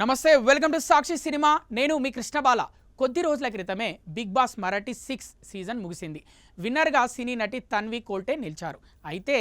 నమస్తే, welcome to Sakshi cinema. నేను మీ కృష్ణబాల. కొద్ది రోజుల క్రితమే బిగ్ బాస్ మరాఠీ 6 సీజన్ ముగిసింది. విన్నర్గా సినీ నటి తన్వి కోల్టే నిలిచారు. అయితే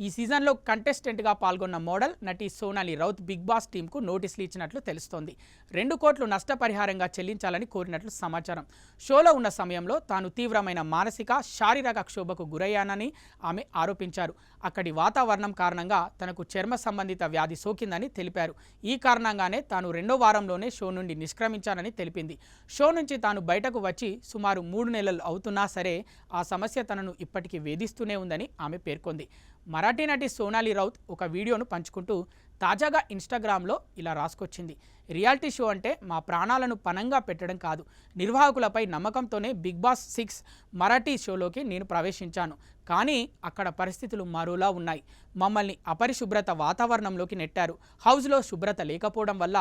ఈ సీజన్లో కంటెస్టెంట్గా పాల్గొన్న మోడల్ నటి సోనాలి రౌత్ బిగ్ బాస్ టీంకు నోటీసులు ఇచ్చినట్లు తెలుస్తోంది. 2 కోట్లు నష్టపరిహారంగా చెల్లించాలని కోరినట్లు సమాచారం. షోలో ఉన్న సమయంలో తాను తీవ్రమైన మానసిక, శారీరక క్షోభకు గురయ్యానని ఆమె ఆరోపించారు. అక్కడి వాతావరణం కారణంగా తనకు చర్మ సంబంధిత వ్యాధి సోకిందని తెలిపారు. ఈ కారణంగానే తాను 2వ వారంలోనే షో నుండి నిష్క్రమించానని తెలిపింది. షో నుంచి తాను బయటకు వచ్చి సుమారు 3 నెలలు అవుతున్నా సరే ఆ సమస్య తనను ఇప్పటికీ వేధిస్తూనే ఉందని ఆమె పేర్కొంది. మరాఠీ నటి సోనాలి రౌత్ ఒక వీడియోను పంచుకుంటూ తాజాగా ఇన్స్టాగ్రామ్లో ఇలా రాసుకొచ్చింది. రియాలిటీ షో అంటే మా ప్రాణాలను పణంగా పెట్టడం కాదు. నిర్వాహకులపై నమ్మకంతోనే బిగ్ బాస్ 6 మరాఠీ షోలోకి నేను ప్రవేశించాను. కానీ అక్కడ పరిస్థితులు మరోలా ఉన్నాయి. మమ్మల్ని అపరిశుభ్రత వాతావరణంలోకి నెట్టారు. హౌస్లో శుభ్రత లేకపోవడం వల్ల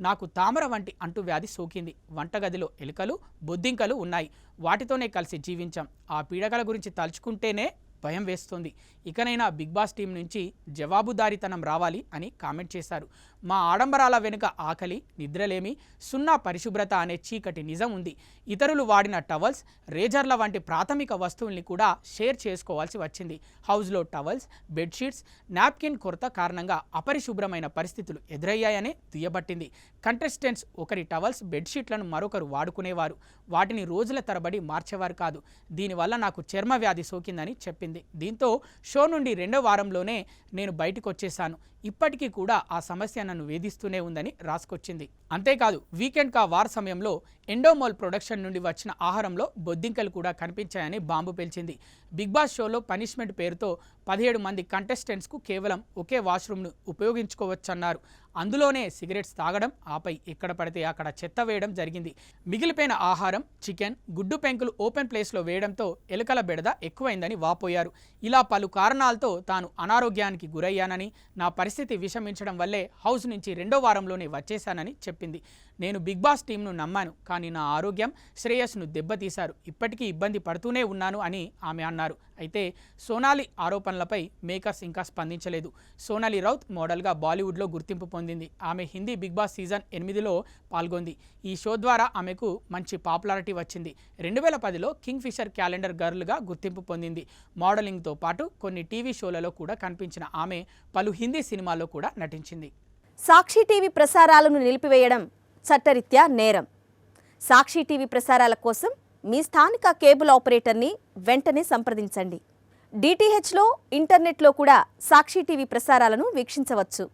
నాకు తామర వంటి అంటువ్యాధి సోకింది. వంటగదిలో ఎలుకలు, బొద్దింకలు ఉన్నాయి. వాటితోనే కలిసి జీవించాం. ఆ పీడకల గురించి తలుచుకుంటేనే భయం వేస్తోంది. ఇకనైనా బిగ్ బాస్ టీం నుంచి జవాబుదారీతనం రావాలి అని కామెంట్ చేశారు. మా ఆడంబరాల వెనుక ఆకలి, నిద్రలేమి, సున్నా పరిశుభ్రత అనే చీకటి నిజం ఉంది. ఇతరులు వాడిన టవల్స్, రేజర్ల వంటి ప్రాథమిక వస్తువుల్ని కూడా షేర్ చేసుకోవాల్సి వచ్చింది. హౌస్లో టవల్స్, బెడ్షీట్స్, నాప్కిన్ కొరత కారణంగా అపరిశుభ్రమైన పరిస్థితులు ఎదురయ్యాయని దుయ్యబట్టింది. కంటెస్టెంట్స్ ఒకరి టవల్స్, బెడ్షీట్లను మరొకరు వాడుకునేవారు. వాటిని రోజుల తరబడి మార్చేవారు కాదు. దీనివల్ల నాకు చర్మ వ్యాధి సోకిందని చెప్పింది. దీంతో షో నుండి 2వ వారంలోనే నేను బయటకు వచ్చేశాను. ఇప్పటికీ కూడా ఆ సమస్య నన్ను వేధిస్తూనే ఉందని రాసుకొచ్చింది. అంతేకాదు, వీకెండ్ కా వార్ సమయంలో ఎండోమోల్ ప్రొడక్షన్ నుండి వచ్చిన ఆహారంలో బొద్దింకలు కూడా కనిపించాయని బాంబు పేల్చింది. బిగ్ బాస్ షోలో పనిష్మెంట్ పేరుతో 17 మంది కంటెస్టెంట్స్కు కేవలం ఒకే వాష్రూమ్ను ఉపయోగించుకోవచ్చన్నారు. అందులోనే సిగరెట్స్ తాగడం, ఆపై ఎక్కడ పడితే అక్కడ చెత్త వేయడం జరిగింది. మిగిలిపోయిన ఆహారం, చికెన్, గుడ్డు పెంకులు ఓపెన్ ప్లేస్లో వేయడంతో ఎలుకల బెడద ఎక్కువైందని వాపోయారు. ఇలా పలు కారణాలతో తాను అనారోగ్యానికి గురయ్యానని, నా పరిస్థితి విషమించడం వల్లే హౌస్ నుంచి 2వ వారంలోనే వచ్చేశానని చెప్పింది. నేను బిగ్ బాస్ టీంను నమ్మాను, కానీ నా ఆరోగ్యం, శ్రేయస్సును దెబ్బతీశారు. ఇప్పటికీ ఇబ్బంది పడుతూనే ఉన్నాను అని ఆమె అన్నారు. అయితే సోనాలి ఆరోపణలపై మేకర్స్ ఇంకా స్పందించలేదు. సోనాలి రౌత్ మోడల్గా బాలీవుడ్లో గుర్తింపు పొందింది. ఆమె హిందీ బిగ్ బాస్ సీజన్ 8లో పాల్గొంది. ఈ షో ద్వారా ఆమెకు మంచి పాపులారిటీ వచ్చింది. 2010లో కింగ్ ఫిషర్ క్యాలెండర్ గర్ల్గా గుర్తింపు పొందింది. మోడలింగ్తో పాటు కొన్ని టీవీ షోలలో కూడా కనిపించిన ఆమె పలు హిందీ సినిమాల్లో కూడా నటించింది. సాక్షి టీవీ ప్రసారాలను నిలిపివేయడం చట్టరీత్యా నేరం. సాక్షి టీవీ ప్రసారాల కోసం మీ స్థానిక కేబుల్ ఆపరేటర్ని వెంటనే సంప్రదించండి. డిటిహెచ్లో, ఇంటర్నెట్లో కూడా సాక్షి టీవీ ప్రసారాలను వీక్షించవచ్చు.